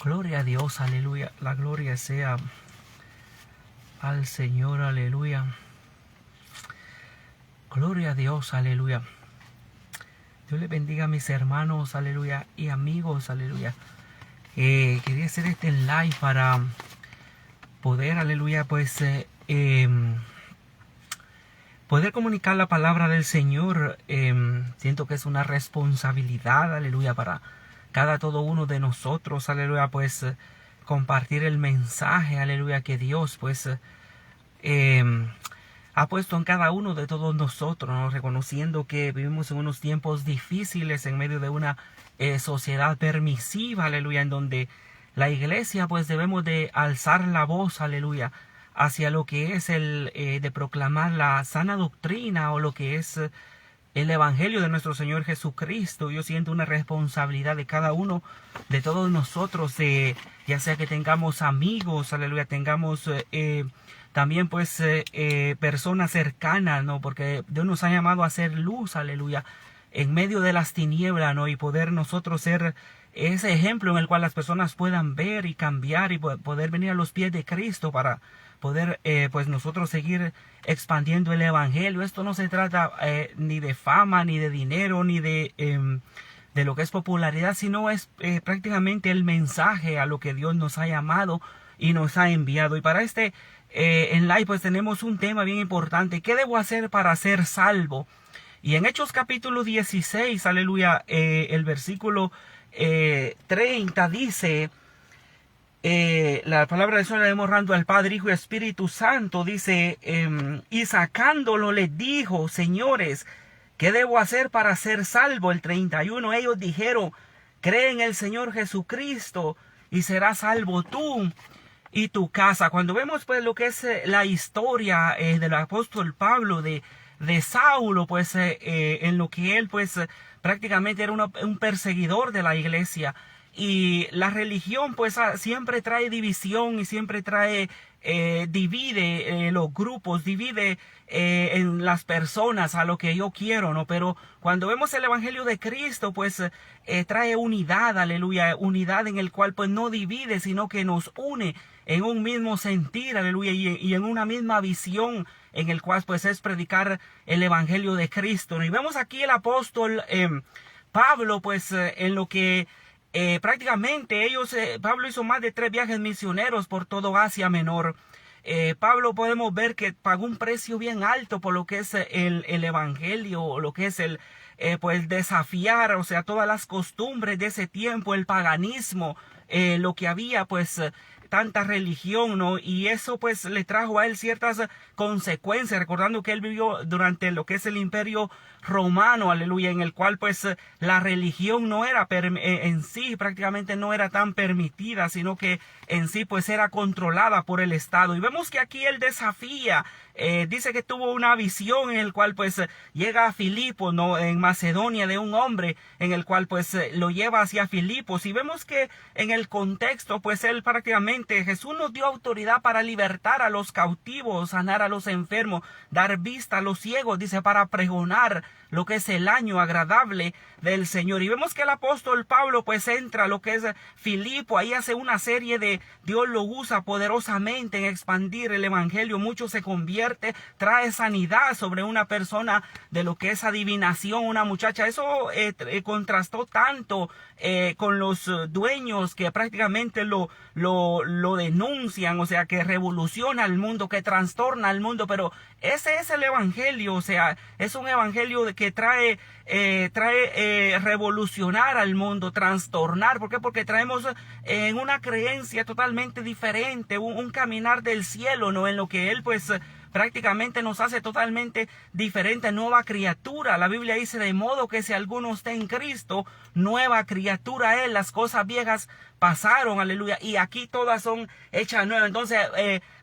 Gloria a Dios, aleluya. La gloria sea al Señor, aleluya. Gloria a Dios, aleluya. Dios les bendiga a mis hermanos, aleluya, y amigos, aleluya. Quería hacer este live para poder, aleluya, pues poder comunicar la palabra del Señor. Siento que es una responsabilidad, aleluya, para todo uno de nosotros, aleluya, pues compartir el mensaje, aleluya, que Dios pues ha puesto en cada uno de todos nosotros, ¿no? Reconociendo que vivimos en unos tiempos difíciles en medio de una sociedad permisiva, aleluya, en donde la iglesia pues debemos de alzar la voz, aleluya, hacia lo que es el de proclamar la sana doctrina o lo que es el evangelio de nuestro Señor Jesucristo. Yo siento una responsabilidad de cada uno de todos nosotros, ya sea que tengamos amigos, aleluya, tengamos también pues personas cercanas, ¿no? Porque Dios nos ha llamado a ser luz, aleluya, en medio de las tinieblas, ¿no? Y poder nosotros ser ese ejemplo en el cual las personas puedan ver y cambiar y poder venir a los pies de Cristo para poder pues nosotros seguir expandiendo el evangelio. Esto no se trata ni de fama, ni de dinero, ni de lo que es popularidad, sino es prácticamente el mensaje a lo que Dios nos ha llamado y nos ha enviado. Y para este en live pues tenemos un tema bien importante: ¿qué debo hacer para ser salvo? Y en Hechos capítulo 16, aleluya, el versículo 30 dice, la palabra del Señor la hemos orando al Padre, Hijo y Espíritu Santo, dice, y sacándolo les dijo: señores, ¿qué debo hacer para ser salvo? El 31, ellos dijeron: cree en el Señor Jesucristo y serás salvo tú y tu casa. Cuando vemos pues lo que es la historia del apóstol Pablo, de Saulo, pues en lo que él pues prácticamente era un perseguidor de la iglesia. Y la religión pues siempre trae división y siempre trae, divide los grupos, divide en las personas a lo que yo quiero, ¿no? Pero cuando vemos el evangelio de Cristo pues trae unidad, aleluya, unidad en el cual pues no divide, sino que nos une en un mismo sentir, aleluya, y en una misma visión, en el cual pues es predicar el evangelio de Cristo, ¿no? Y vemos aquí el apóstol Pablo pues en lo que prácticamente Pablo hizo más de 3 viajes misioneros por todo Asia Menor. Pablo podemos ver que pagó un precio bien alto por lo que es el evangelio, o lo que es pues desafiar, o sea, todas las costumbres de ese tiempo, el paganismo, lo que había pues tanta religión, ¿no? Y eso pues le trajo a él ciertas consecuencias, recordando que él vivió durante lo que es el Imperio Romano, aleluya, en el cual pues la religión no era en sí, prácticamente no era tan permitida, sino que en sí pues era controlada por el Estado. Y vemos que aquí él desafía, dice que tuvo una visión en el cual pues llega a Filipos, ¿no? En Macedonia, de un hombre en el cual pues lo lleva hacia Filipos. Y vemos que en el contexto pues él prácticamente, Jesús nos dio autoridad para libertar a los cautivos, sanar a los enfermos, dar vista a los ciegos, dice, para pregonar lo que es el año agradable del Señor. Y vemos que el apóstol Pablo pues entra a lo que es Filipo, ahí hace una serie de, Dios lo usa poderosamente en expandir el evangelio, mucho se convierte, trae sanidad sobre una persona de lo que es adivinación, una muchacha. Eso contrastó tanto con los dueños que prácticamente lo denuncian, o sea, que revoluciona el mundo, que trastorna al mundo. Pero ese es el evangelio, o sea, es un evangelio que trae revolucionar al mundo, trastornar. ¿Por qué? Porque traemos en una creencia totalmente diferente, un caminar del cielo, ¿no? En lo que él pues prácticamente nos hace totalmente diferente, nueva criatura. La Biblia dice: de modo que si alguno está en Cristo, nueva criatura es, las cosas viejas pasaron, aleluya, y aquí todas son hechas nuevas. Entonces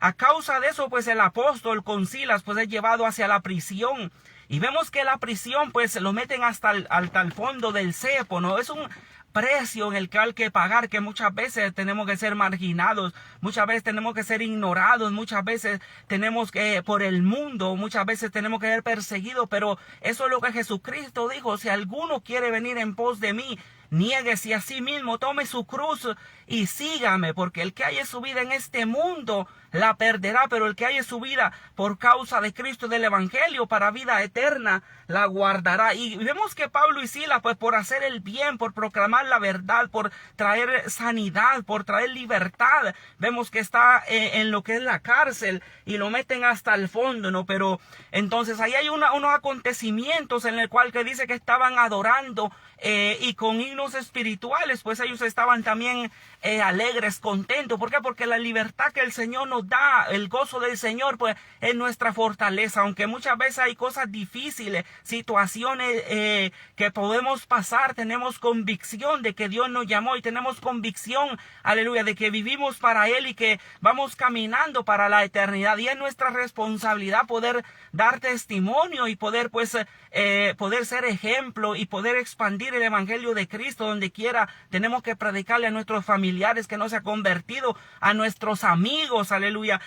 a causa de eso pues el apóstol con Silas pues es llevado hacia la prisión. Y vemos que la prisión pues lo meten hasta el fondo del cepo, ¿no? Es un precio en el que hay que pagar, que muchas veces tenemos que ser marginados, muchas veces tenemos que ser ignorados, muchas veces tenemos que, por el mundo, muchas veces tenemos que ser perseguidos. Pero eso es lo que Jesucristo dijo: si alguno quiere venir en pos de mí, niéguese a sí mismo, tome su cruz y sígame, porque el que haya su vida en este mundo la perderá, pero el que haya su vida por causa de Cristo y del Evangelio para vida eterna la guardará. Y vemos que Pablo y Silas, pues por hacer el bien, por proclamar la verdad, por traer sanidad, por traer libertad, vemos que está en lo que es la cárcel y lo meten hasta el fondo, ¿no? Pero entonces ahí hay unos acontecimientos en el cual que dice que estaban adorando y con himnos espirituales, pues ellos estaban también alegres, contentos. ¿Por qué? Porque la libertad que el Señor nos da, el gozo del Señor, pues es nuestra fortaleza. Aunque muchas veces hay cosas difíciles, situaciones que podemos pasar, tenemos convicción de que Dios nos llamó y tenemos convicción, aleluya, de que vivimos para Él y que vamos caminando para la eternidad. Y es nuestra responsabilidad poder dar testimonio y poder poder ser ejemplo y poder expandir el evangelio de Cristo donde quiera. Tenemos que predicarle a nuestros familiares que no se ha convertido, a nuestros amigos, aleluya,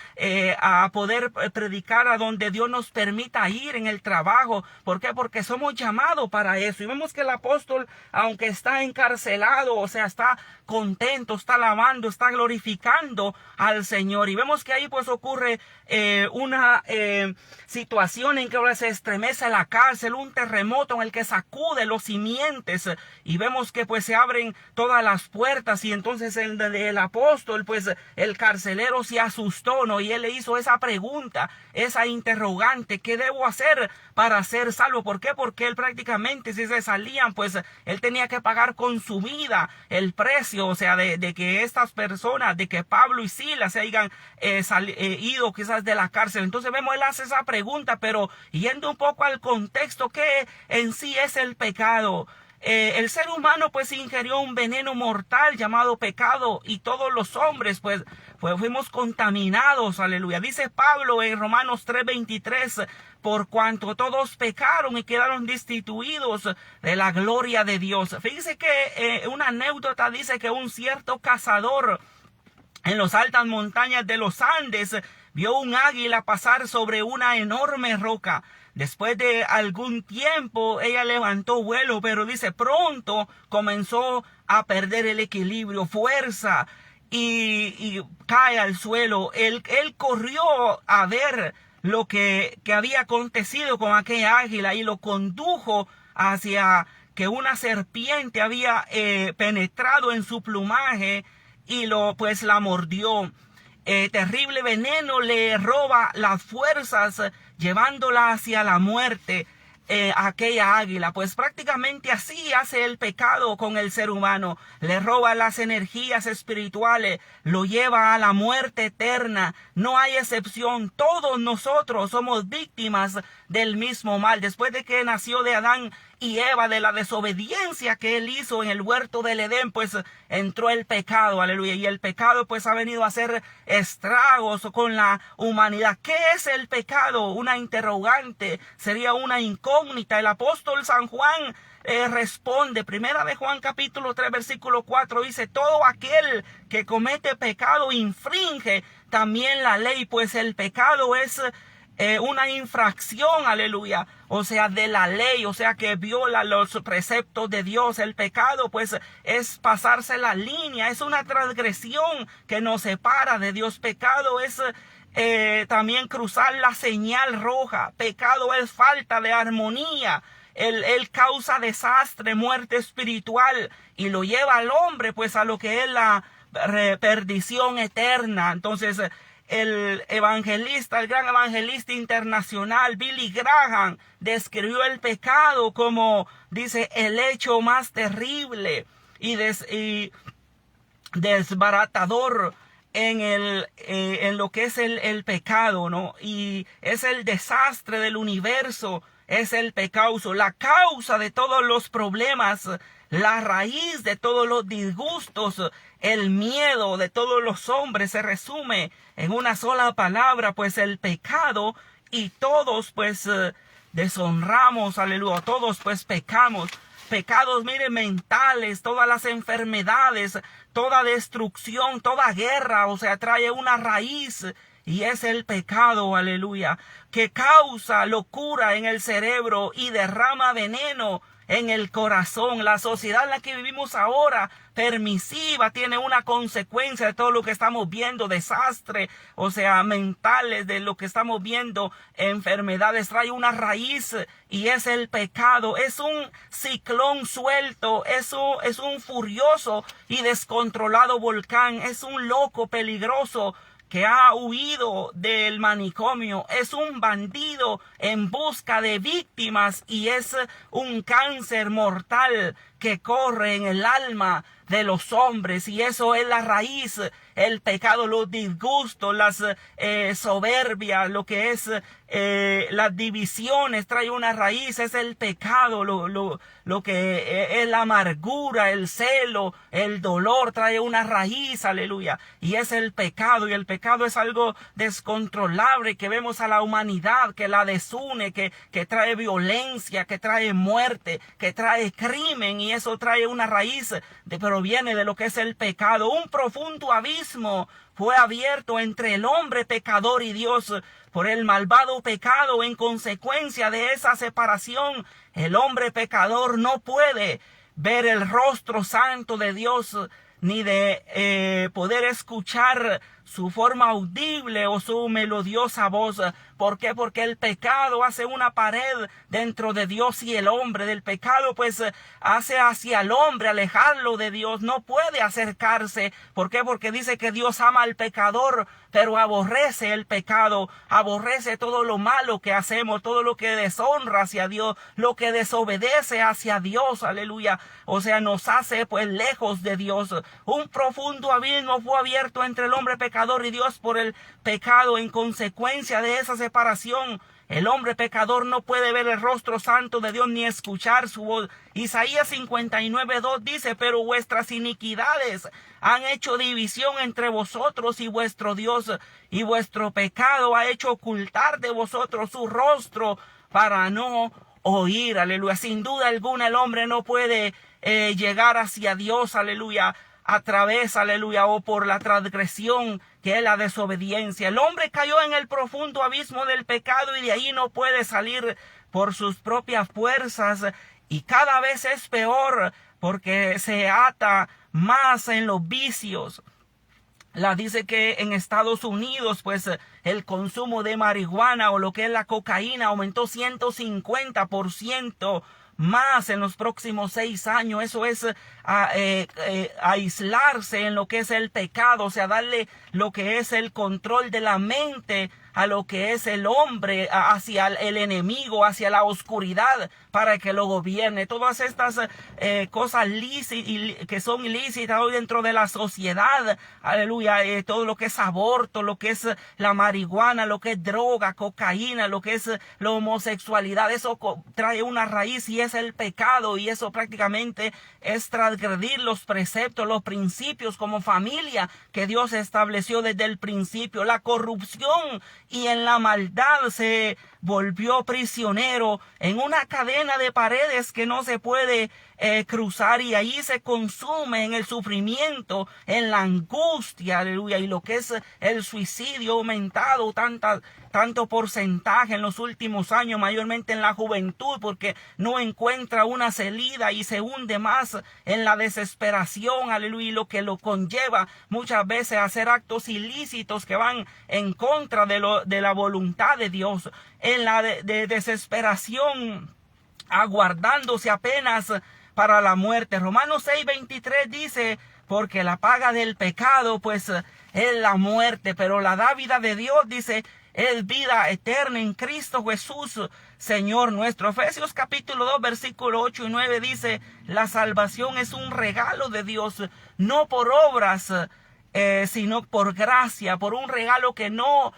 a poder predicar a donde Dios nos permita ir en el trabajo. ¿Por qué? Porque somos llamados para eso. Y vemos que el apóstol, aunque está encarcelado, o sea, está contento, está alabando, está glorificando al Señor. Y vemos que ahí pues ocurre una situación en que ahora se estremece la cárcel, un terremoto en el que sacude los simientes, y vemos que pues se abren todas las puertas. Y entonces el apóstol, pues el carcelero se asustó, ¿no? Y él le hizo esa pregunta, esa interrogante: ¿qué debo hacer para ser salvo? ¿Por qué? Porque él prácticamente, si se salían, pues él tenía que pagar con su vida el precio, o sea, de que estas personas, de que Pablo y Silas se hayan ido quizás de la cárcel. Entonces vemos, él hace esa pregunta, pero yendo un poco al contexto, ¿qué en sí es el pecado? El ser humano pues ingirió un veneno mortal llamado pecado, y todos los hombres pues fuimos contaminados, aleluya. Dice Pablo en Romanos 3:23: por cuanto todos pecaron y quedaron destituidos de la gloria de Dios. Fíjese que una anécdota dice que un cierto cazador en las altas montañas de los Andes vio un águila pasar sobre una enorme roca. Después de algún tiempo ella levantó vuelo, pero dice pronto comenzó a perder el equilibrio, fuerza, y cae al suelo. Él corrió a ver lo que había acontecido con aquella águila y lo condujo hacia que una serpiente había penetrado en su plumaje y la mordió. Terrible veneno le roba las fuerzas, llevándola hacia la muerte. Aquella águila, pues prácticamente así hace el pecado con el ser humano: le roba las energías espirituales, lo lleva a la muerte eterna. No hay excepción, todos nosotros somos víctimas del mismo mal. Después de que nació de Adán y Eva, de la desobediencia que él hizo en el huerto del Edén, pues entró el pecado, aleluya, y el pecado pues ha venido a hacer estragos con la humanidad. ¿Qué es el pecado? Una interrogante, sería una incógnita. El apóstol San Juan responde, primera de Juan capítulo 3 versículo 4, dice: todo aquel que comete pecado infringe también la ley, pues el pecado es una infracción, aleluya, o sea, de la ley, o sea, que viola los preceptos de Dios. El pecado pues es pasarse la línea, es una transgresión que nos separa de Dios. Pecado es también cruzar la señal roja. Pecado es falta de armonía. Él causa desastre, muerte espiritual, y lo lleva al hombre pues a lo que es la perdición eterna. Entonces el evangelista, el gran evangelista internacional Billy Graham, describió el pecado como, dice, el hecho más terrible y desbaratador en lo que es el pecado, ¿no? Y es el desastre del universo, es el pecado, la causa de todos los problemas, la raíz de todos los disgustos, el miedo de todos los hombres. Se resume en una sola palabra, pues el pecado. Y todos pues deshonramos, aleluya, todos pues pecamos. Pecados, miren, mentales, todas las enfermedades, toda destrucción, toda guerra, o sea, trae una raíz, y es el pecado, aleluya, que causa locura en el cerebro y derrama veneno en el corazón. La sociedad en la que vivimos ahora, permisiva, tiene una consecuencia de todo lo que estamos viendo, desastre, o sea, mentales, de lo que estamos viendo, enfermedades, trae una raíz y es el pecado. Es un ciclón suelto, es un furioso y descontrolado volcán, es un loco peligroso que ha huido del manicomio, es un bandido en busca de víctimas y es un cáncer mortal que corre en el alma de los hombres, y eso es la raíz, el pecado, los disgustos, las soberbias, lo que es las divisiones, trae una raíz, es el pecado, lo que es la amargura, el celo, el dolor, trae una raíz, aleluya, y es el pecado, y el pecado es algo descontrolable que vemos a la humanidad, que la desune, que trae violencia, que trae muerte, que trae crimen, y eso trae una raíz, proviene de lo que es el pecado. Un profundo abismo fue abierto entre el hombre pecador y Dios por el malvado pecado. En consecuencia de esa separación, el hombre pecador no puede ver el rostro santo de Dios, ni de poder escuchar su forma audible o su melodiosa voz. ¿Por qué? Porque el pecado hace una pared dentro de Dios y el hombre. Del pecado pues hace hacia el hombre, alejarlo de Dios. No puede acercarse. ¿Por qué? Porque dice que Dios ama al pecador, pero aborrece el pecado, aborrece todo lo malo que hacemos, todo lo que deshonra hacia Dios, lo que desobedece hacia Dios, aleluya. O sea, nos hace pues lejos de Dios. Un profundo abismo fue abierto entre el hombre pecador y Dios por el pecado. En consecuencia de esa separación, el hombre pecador no puede ver el rostro santo de Dios ni escuchar su voz. Isaías 59:2 dice: pero vuestras iniquidades han hecho división entre vosotros y vuestro Dios, y vuestro pecado ha hecho ocultar de vosotros su rostro para no oír. Aleluya. Sin duda alguna el hombre no puede llegar hacia Dios, aleluya, a través, aleluya, o por la transgresión que es la desobediencia. El hombre cayó en el profundo abismo del pecado y de ahí no puede salir por sus propias fuerzas, y cada vez es peor porque se ata más en los vicios. Dice que en Estados Unidos pues el consumo de marihuana o lo que es la cocaína aumentó 150% más en los próximos 6 años. Eso es aislarse en lo que es el pecado, o sea, darle lo que es el control de la mente a lo que es el hombre, hacia el enemigo, hacia la oscuridad, para que lo gobierne. Todas estas cosas que son ilícitas hoy dentro de la sociedad, aleluya, todo lo que es aborto, lo que es la marihuana, lo que es droga, cocaína, lo que es la homosexualidad, eso trae una raíz y es el pecado, y eso prácticamente es transgredir los preceptos, los principios como familia que Dios estableció desde el principio. La corrupción y en la maldad se volvió prisionero en una cadena de paredes que no se puede cruzar, y ahí se consume en el sufrimiento, en la angustia, aleluya, y lo que es el suicidio aumentado tanto porcentaje en los últimos años, mayormente en la juventud, porque no encuentra una salida y se hunde más en la desesperación, aleluya, y lo que lo conlleva muchas veces a hacer actos ilícitos que van en contra de la voluntad de Dios, en la de desesperación, aguardándose apenas para la muerte. Romanos 6:23 dice: porque la paga del pecado pues es la muerte, pero la dávida de Dios, dice, es vida eterna en Cristo Jesús, Señor nuestro. Efesios capítulo 2, versículo 8 y 9 dice: la salvación es un regalo de Dios, no por obras, sino por gracia, por un regalo que no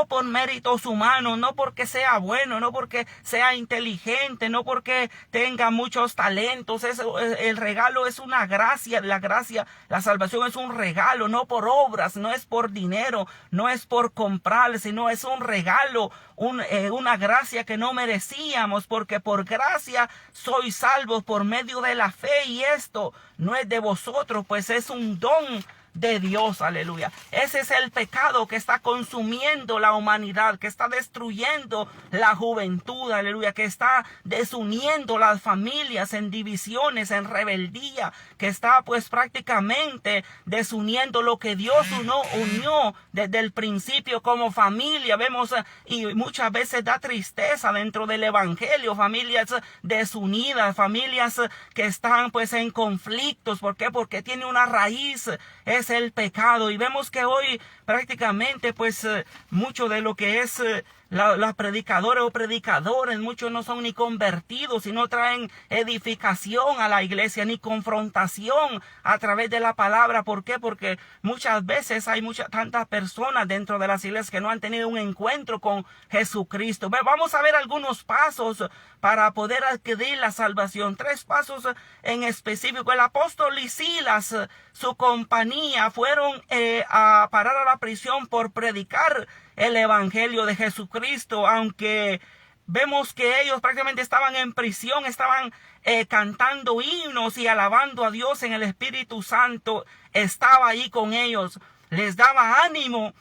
por méritos humanos, no porque sea bueno, no porque sea inteligente, no porque tenga muchos talentos. El regalo es una gracia, la salvación es un regalo, no por obras, no es por dinero, no es por comprar, sino es un regalo, una gracia que no merecíamos, porque por gracia sois salvos por medio de la fe, y esto no es de vosotros, pues es un don de Dios, aleluya. Ese es el pecado que está consumiendo la humanidad, que está destruyendo la juventud, aleluya, que está desuniendo las familias en divisiones, en rebeldía, que está pues prácticamente desuniendo lo que Dios unió desde el principio como familia. Vemos y muchas veces da tristeza dentro del evangelio, familias desunidas, familias que están pues en conflictos. ¿Por qué? Porque tiene una raíz, es el pecado. Y vemos que hoy prácticamente pues mucho de lo que es las predicadoras o predicadores, muchos no son ni convertidos y no traen edificación a la iglesia, ni confrontación a través de la palabra. ¿Por qué? Porque muchas veces hay tantas personas dentro de las iglesias que no han tenido un encuentro con Jesucristo. Vamos a ver algunos pasos para poder adquirir la salvación. 3 pasos en específico. El apóstol y Silas, su compañía, fueron a parar a la prisión por predicar el evangelio de Jesucristo, aunque vemos que ellos prácticamente estaban en prisión, estaban cantando himnos y alabando a Dios en el Espíritu Santo. Estaba ahí con ellos, les daba ánimo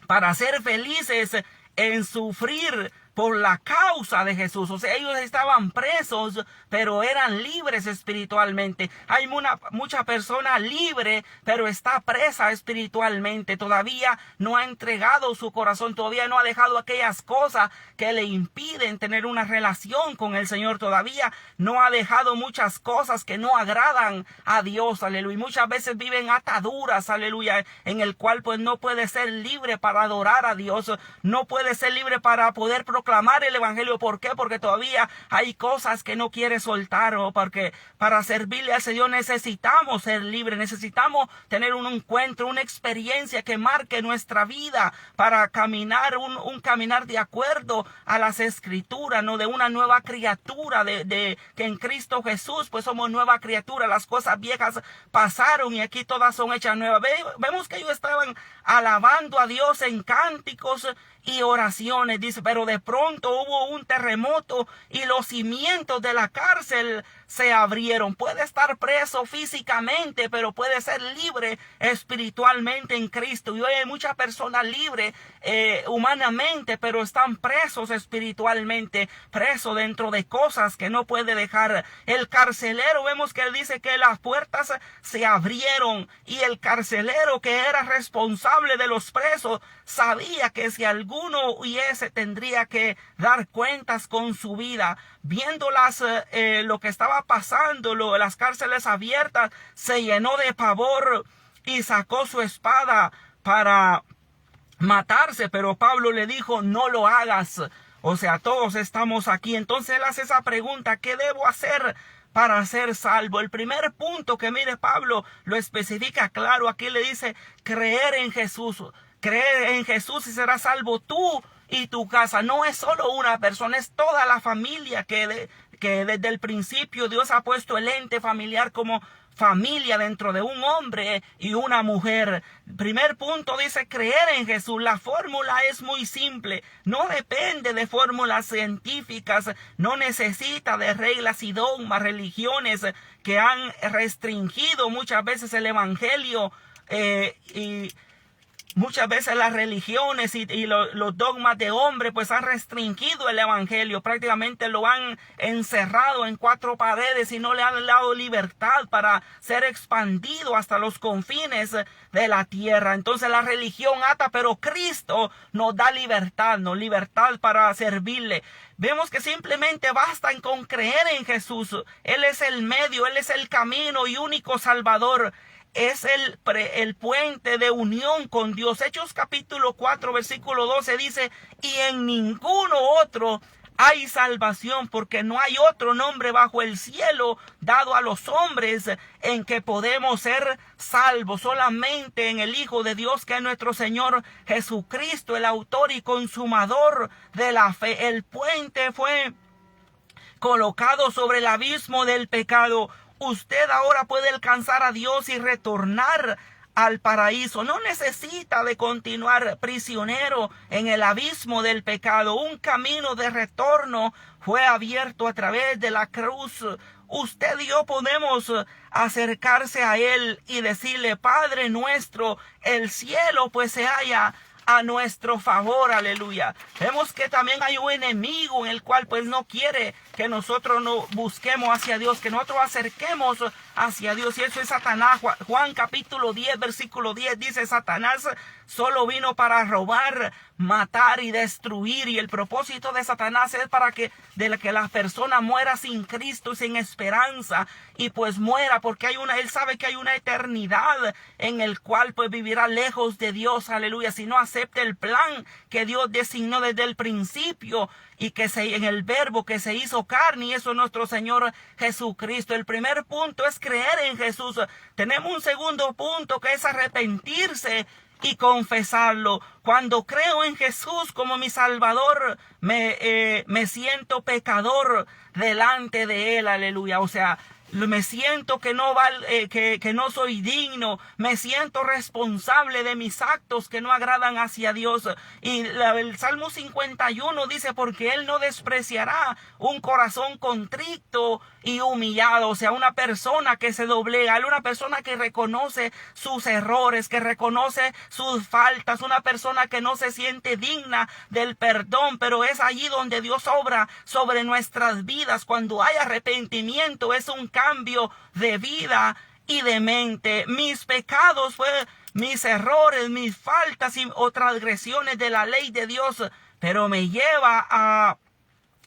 para ser felices en sufrir por la causa de Jesús. O sea, ellos estaban presos, pero eran libres espiritualmente. Hay mucha persona libre, pero está presa espiritualmente. Todavía no ha entregado su corazón, todavía no ha dejado aquellas cosas que le impiden tener una relación con el Señor. Todavía no ha dejado muchas cosas que no agradan a Dios, aleluya. Y muchas veces viven ataduras, aleluya, en el cual pues no puede ser libre para adorar a Dios, no puede ser libre para poder proclamar el evangelio. ¿Por qué? Porque todavía hay cosas que no quiere soltar, o porque para servirle al Señor necesitamos ser libres, necesitamos tener un encuentro, una experiencia que marque nuestra vida para caminar un caminar de acuerdo a las escrituras, no de una nueva criatura, de que en Cristo Jesús pues somos nueva criatura. Las cosas viejas pasaron y aquí todas son hechas nuevas. Vemos que ellos estaban alabando a Dios en cánticos y oraciones, dice, pero de pronto hubo un terremoto y los cimientos de la cárcel se abrieron. Puede estar preso físicamente, pero puede ser libre espiritualmente en Cristo. Y hoy hay muchas personas libres humanamente, pero están presos espiritualmente, presos dentro de cosas que no puede dejar. El carcelero, vemos que él dice que las puertas se abrieron y el carcelero, que era responsable de los presos, sabía que si alguno huyese tendría que dar cuentas con su vida. Viendo lo que estaba pasando, las cárceles abiertas, se llenó de pavor y sacó su espada para matarse, pero Pablo le dijo: no lo hagas. O sea, todos estamos aquí. Entonces él hace esa pregunta: ¿qué debo hacer para ser salvo? El primer punto que mire Pablo lo especifica claro. Aquí le dice: creer en Jesús. Creer en Jesús y serás salvo tú y tu casa. No es solo una persona, es toda la familia que desde el principio Dios ha puesto el ente familiar como familia dentro de un hombre y una mujer. Primer punto dice creer en Jesús. La fórmula es muy simple, no depende de fórmulas científicas, no necesita de reglas y dogmas, religiones que han restringido muchas veces el evangelio y muchas veces las religiones y los dogmas de hombre pues han restringido el evangelio, prácticamente lo han encerrado en 4 paredes y no le han dado libertad para ser expandido hasta los confines de la tierra. Entonces la religión ata, pero Cristo nos da libertad, libertad para servirle. Vemos que simplemente basta con creer en Jesús. Él es el medio, Él es el camino y único Salvador. Es el puente de unión con Dios. Hechos capítulo 4 versículo 12 dice: y en ninguno otro hay salvación, porque no hay otro nombre bajo el cielo dado a los hombres en que podemos ser salvos. Solamente en el Hijo de Dios, que es nuestro Señor Jesucristo, el autor y consumador de la fe. El puente fue colocado sobre el abismo del pecado. Usted ahora puede alcanzar a Dios y retornar al paraíso. No necesita de continuar prisionero en el abismo del pecado. Un camino de retorno fue abierto a través de la cruz. usted y yo podemos acercarse a Él y decirle: Padre nuestro, el cielo pues se halla a nuestro favor, aleluya. Vemos que también hay un enemigo en el cual pues no quiere que nosotros no busquemos hacia Dios, que nosotros acerquemos hacia Dios, y eso es Satanás. Juan capítulo 10 versículo 10 dice: Satanás solo vino para robar, matar y destruir, y el propósito de Satanás es para que la persona muera sin Cristo y sin esperanza, y pues muera porque él sabe que hay una eternidad en el cual pues vivirá lejos de Dios, aleluya, si no acepta el plan que Dios designó desde el principio, y en el verbo que se hizo carne, y eso es nuestro Señor Jesucristo. El primer punto es creer en Jesús. Tenemos un segundo punto, que es arrepentirse y confesarlo. Cuando creo en Jesús como mi Salvador, me siento pecador delante de Él, aleluya. O sea, me siento que no soy digno, me siento responsable de mis actos que no agradan hacia Dios. Y el Salmo 51 dice: porque Él no despreciará un corazón contrito y humillado. O sea, una persona que se doblega, una persona que reconoce sus errores, que reconoce sus faltas, una persona que no se siente digna del perdón, pero es allí donde Dios obra sobre nuestras vidas. Cuando hay arrepentimiento, es un cambio de vida y de mente. Mis pecados mis errores, mis faltas o transgresiones de la ley de Dios, pero me lleva a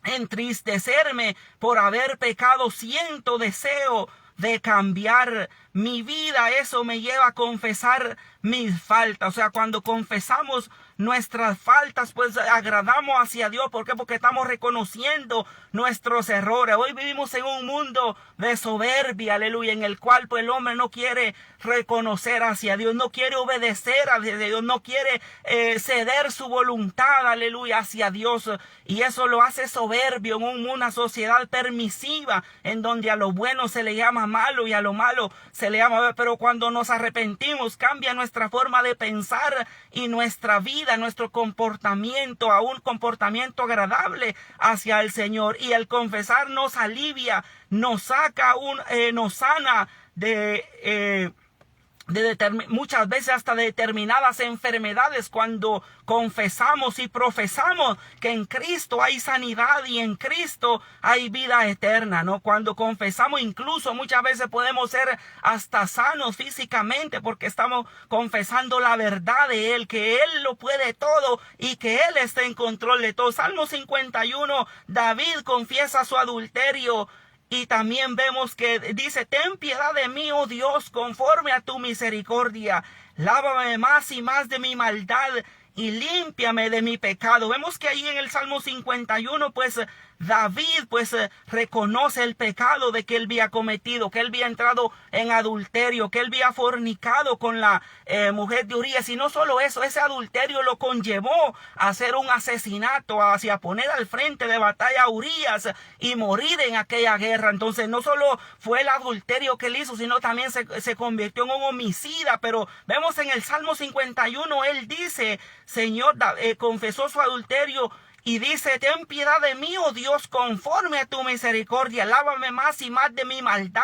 entristecerme por haber pecado. Siento deseo de cambiar mi vida. Eso me lleva a confesar mis faltas. O sea, cuando confesamos nuestras faltas, pues agradamos hacia Dios. ¿Por qué? Porque estamos reconociendo nuestros errores. Hoy vivimos en un mundo de soberbia, aleluya, en el cual pues el hombre no quiere reconocer hacia Dios, no quiere obedecer a Dios, no quiere ceder su voluntad, aleluya, hacia Dios. Y eso lo hace soberbio en una sociedad permisiva, en donde a lo bueno se le llama malo y a lo malo se le llama. Pero cuando nos arrepentimos, cambia nuestra forma de pensar y nuestra vida, nuestro comportamiento a un comportamiento agradable hacia el Señor. Y el confesar nos alivia, nos saca, nos sana muchas veces hasta de determinadas enfermedades. Cuando confesamos y profesamos que en Cristo hay sanidad y en Cristo hay vida eterna, ¿no? Cuando confesamos, incluso muchas veces podemos ser hasta sanos físicamente, porque estamos confesando la verdad de Él, que Él lo puede todo y que Él está en control de todo. Salmo 51, David confiesa su adulterio. Y también vemos que dice: ten piedad de mí, oh Dios, conforme a tu misericordia. Lávame más y más de mi maldad y límpiame de mi pecado. Vemos que ahí en el Salmo 51, pues David reconoce el pecado de que él había cometido, que él había entrado en adulterio, que él había fornicado con la mujer de Urías. Y no solo eso, ese adulterio lo conllevó a hacer un asesinato, hacia poner al frente de batalla a Urías y morir en aquella guerra. Entonces no solo fue el adulterio que él hizo, sino también se convirtió en un homicida. Pero vemos en el Salmo 51, él dice, Señor, confesó su adulterio y dice: ten piedad de mí, oh Dios, conforme a tu misericordia. Lávame más y más de mi maldad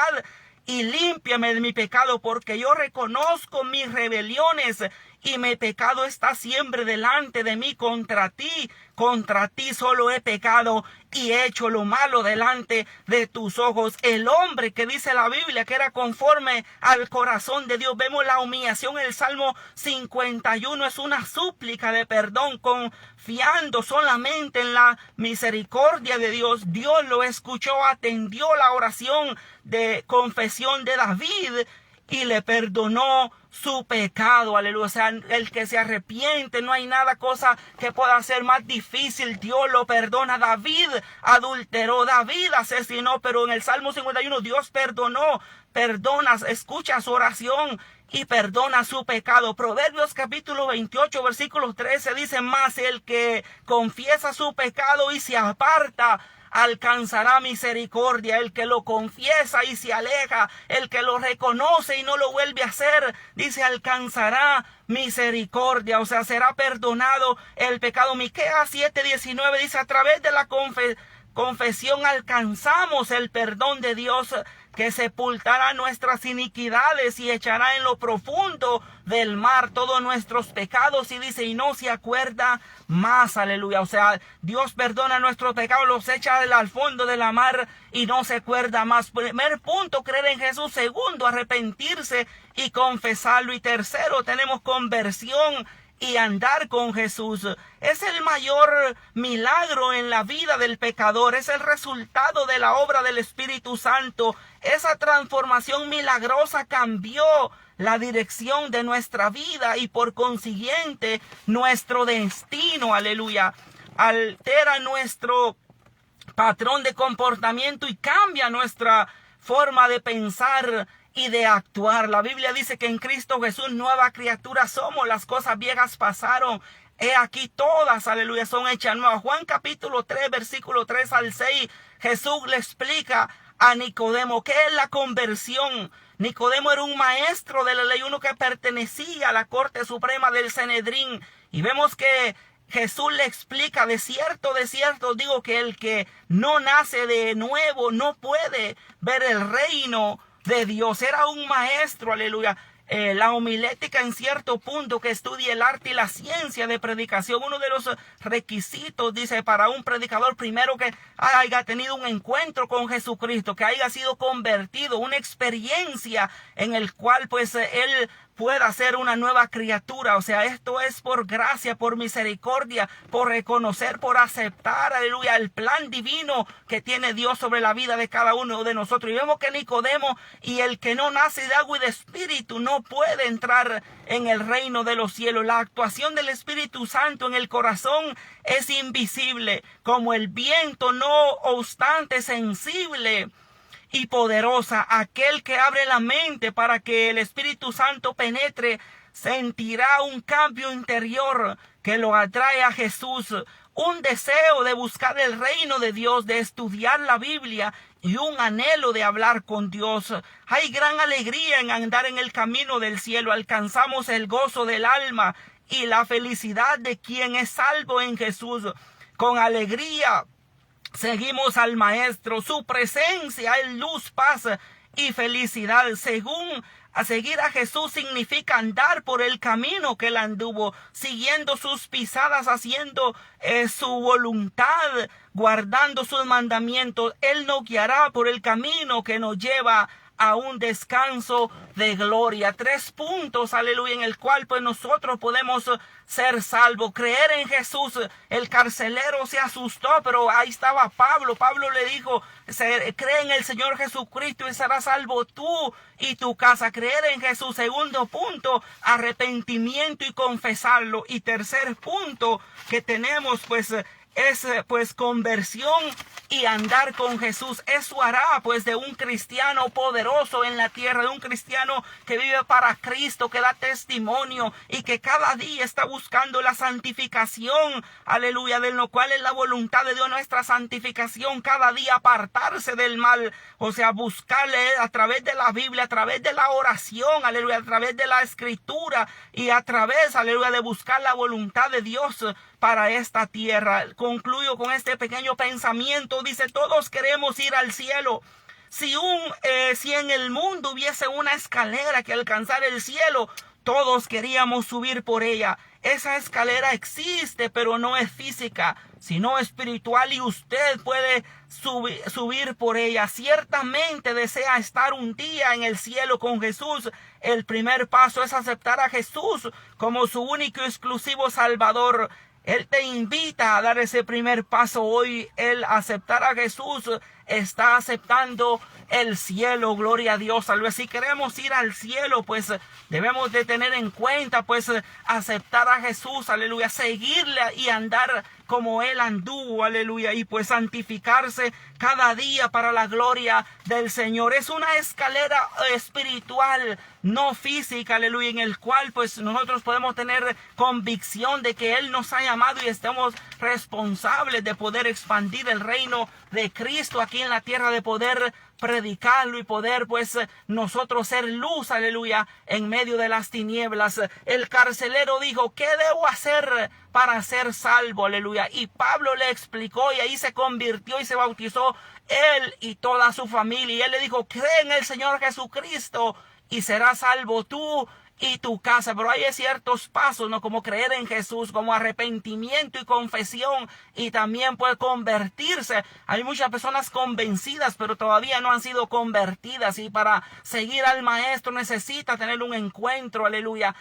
y límpiame de mi pecado, porque yo reconozco mis rebeliones y mi pecado está siempre delante de mí. Contra ti solo he pecado y he hecho lo malo delante de tus ojos. El hombre que dice la Biblia que era conforme al corazón de Dios. Vemos la humillación en el Salmo 51, es una súplica de perdón, confiando solamente en la misericordia de Dios. Dios lo escuchó, atendió la oración de confesión de David y le perdonó su pecado, aleluya. O sea, el que se arrepiente, no hay cosa que pueda ser más difícil. Dios lo perdona. David adulteró, David asesinó, pero en el Salmo 51 Dios perdona, escucha su oración y perdona su pecado. Proverbios capítulo 28 versículo 13 dice: mas el que confiesa su pecado y se aparta alcanzará misericordia. El que lo confiesa y se aleja, el que lo reconoce y no lo vuelve a hacer, dice, alcanzará misericordia. O sea, será perdonado el pecado. Miqueas 7:19 dice: a través de la confesión alcanzamos el perdón de Dios, que sepultará nuestras iniquidades y echará en lo profundo del mar todos nuestros pecados. Y dice, y no se acuerda más, aleluya. O sea, Dios perdona nuestros pecados, los echa al fondo de la mar y no se acuerda más. Primer punto, creer en Jesús. Segundo, arrepentirse y confesarlo. Y tercero, tenemos conversión y andar con Jesús. Es el mayor milagro en la vida del pecador. Es el resultado de la obra del Espíritu Santo. Esa transformación milagrosa cambió la dirección de nuestra vida y por consiguiente nuestro destino. Aleluya. Altera nuestro patrón de comportamiento y cambia nuestra forma de pensar y de actuar. La Biblia dice que en Cristo Jesús nueva criatura somos. Las cosas viejas pasaron, he aquí todas, aleluya, son hechas nuevas. Juan capítulo 3, versículo 3 al 6, Jesús le explica a Nicodemo qué es la conversión. Nicodemo era un maestro de la ley, uno que pertenecía a la Corte Suprema del Sanedrín, y vemos que Jesús le explica, de cierto digo que el que no nace de nuevo no puede ver el reino de Dios. Era un maestro, aleluya. La homilética en cierto punto, que estudie el arte y la ciencia de predicación. Uno de los requisitos, dice, para un predicador, primero que haya tenido un encuentro con Jesucristo, que haya sido convertido, una experiencia en el cual pues él pueda ser una nueva criatura. O sea, esto es por gracia, por misericordia, por reconocer, por aceptar, aleluya, el plan divino que tiene Dios sobre la vida de cada uno de nosotros. Y vemos que Nicodemo, y el que no nace de agua y de espíritu no puede entrar en el reino de los cielos. La actuación del Espíritu Santo en el corazón es invisible, como el viento, no obstante sensible y poderosa. Aquel que abre la mente para que el Espíritu Santo penetre sentirá un cambio interior que lo atrae a Jesús, un deseo de buscar el reino de Dios, de estudiar la Biblia y un anhelo de hablar con Dios. Hay gran alegría en andar en el camino del cielo. Alcanzamos el gozo del alma y la felicidad de quien es salvo en Jesús. Con alegría seguimos al Maestro. Su presencia es luz, paz y felicidad. Seguir a Jesús significa andar por el camino que él anduvo, siguiendo sus pisadas, haciendo su voluntad, guardando sus mandamientos. Él nos guiará por el camino que nos lleva a un descanso de gloria. 3 puntos, aleluya, en el cual pues nosotros podemos ser salvos. Creer en Jesús. El carcelero se asustó, pero ahí estaba Pablo. Pablo le dijo, cree en el Señor Jesucristo y serás salvo tú y tu casa. Creer en Jesús. Segundo punto, arrepentimiento y confesarlo. Y tercer punto que tenemos pues es pues conversión y andar con Jesús. Eso hará pues de un cristiano poderoso en la tierra, de un cristiano que vive para Cristo, que da testimonio y que cada día está buscando la santificación, aleluya, de lo cual es la voluntad de Dios, nuestra santificación, cada día apartarse del mal, o sea, buscarle a través de la Biblia, a través de la oración, aleluya, a través de la escritura y a través, aleluya, de buscar la voluntad de Dios para esta tierra. Concluyo con este pequeño pensamiento. Dice, todos queremos ir al cielo. Si en el mundo hubiese una escalera que alcanzar el cielo, todos queríamos subir por ella. Esa escalera existe, pero no es física, sino espiritual, y usted puede subir por ella. Ciertamente desea estar un día en el cielo con Jesús. El primer paso es aceptar a Jesús como su único y exclusivo Salvador. Él te invita a dar ese primer paso hoy. El aceptar a Jesús está aceptando el cielo. Gloria a Dios. Si queremos ir al cielo, pues debemos de tener en cuenta, pues aceptar a Jesús, aleluya, seguirle y andar como él anduvo, aleluya, y pues santificarse cada día para la gloria del Señor. Es una escalera espiritual, no física, aleluya, en el cual pues nosotros podemos tener convicción de que él nos ha llamado y estamos responsables de poder expandir el reino de Cristo aquí en la tierra, de poder predicarlo y poder pues nosotros ser luz, aleluya, en medio de las tinieblas. El carcelero dijo, ¿qué debo hacer para ser salvo? Aleluya. Y Pablo le explicó, y ahí se convirtió y se bautizó él y toda su familia. Y él le dijo, cree en el Señor Jesucristo y serás salvo tú y tu casa. Pero hay ciertos pasos, ¿no? Como creer en Jesús, como arrepentimiento y confesión, y también puede convertirse. Hay muchas personas convencidas, pero todavía no han sido convertidas, y para seguir al Maestro necesita tener un encuentro, aleluya,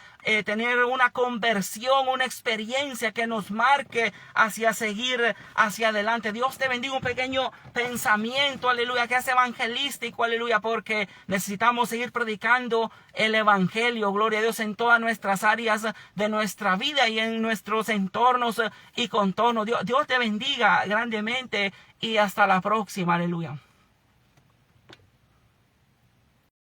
tener una conversión, una experiencia que nos marque hacia seguir hacia adelante. Dios te bendiga. Un pequeño pensamiento, aleluya, que es evangelístico, aleluya, porque necesitamos seguir predicando el evangelio, gloria a Dios, en todas nuestras áreas de nuestra vida y en nuestros entornos y contornos. Dios te bendiga grandemente y hasta la próxima, aleluya.